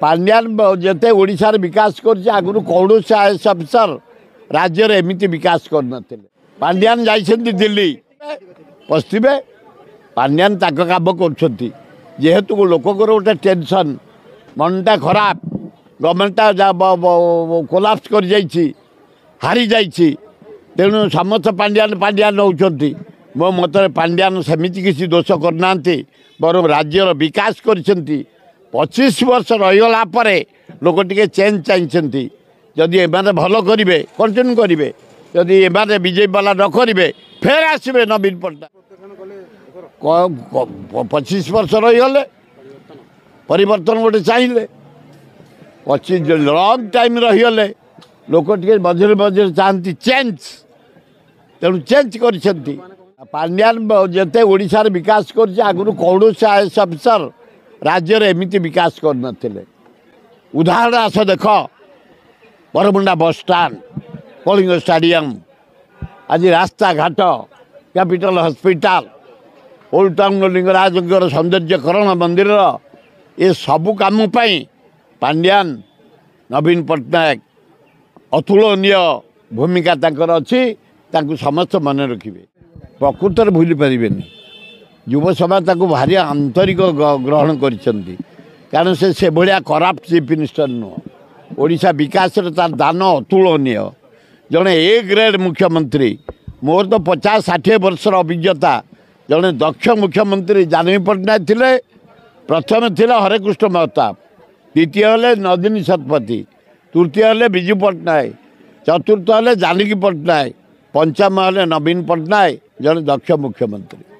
पांड्यान जिते ओडिशार विकास कर आगुरी कौन आईएएस अफिसर राज्य एमती विकास कर पांड्यान जाइछन्ति दिल्ली पश्चिमे पांड्यान ताक काम करेतु लोककर गोटे टेंशन मनटा खराब गवर्नमेंटा कोलाप्स कर हारी जाइए तेणु समस्त पांड्यान पांड्यान होती मो मत पांड्यान सेमती किसी दोष करना बर राज्यर विकास कर 25 वर्ष रहीगला लोक टे चेंज चाहिए जदि एमाने भल करेंगे कंटिन्यू करेंगे जदि एमाने बीजेपी वाला न करेंगे फेर आसबे नवीन पट्टनायक 25 वर्ष रहीगले परिवर्तन गोटे चाहिए 25 लंग टाइम रहीगले लोक टे मझे मझे चाहती चेंज तेणु चेंज कर पांड्यान जिते ओडिशार विकास कर आगुरी कौन आईएएस अफिसर राज्य एमती विकास कर उदाहरण आस देख बरमुंडा बस स्टाण्ड कलिंग स्टाडियम आज रास्ता घाट capital hospital old town Lingaraj सौंदर्यकरण मंदिर ये सबू काम पांड्यान नवीन पट्टनायक अतुलनीय भूमिका तांकर अच्छी समस्त मन रखिए प्रकृत भूली पारे युवसभा भारी आंतरिक ग्रहण कारण से भाया कराप्ट चीफ मिनिस्टर नुह ओडिशा विकास तार दान अतुलनीय जड़े ए ग्रेड मुख्यमंत्री मोर तो 50-60 वर्षर अभिज्ञता जड़े दक्ष मुख्यमंत्री जानवी पट्टनायक थिले प्रथम थिले हरेकृष्ण महताब द्वितीय हेले नदिनी शतपथी तृतीय हेले विजु पट्टनायक चतुर्थ हेले जानकी पट्टनायक पंचम हेले नवीन पट्टनायक जड़े दक्ष मुख्यमंत्री।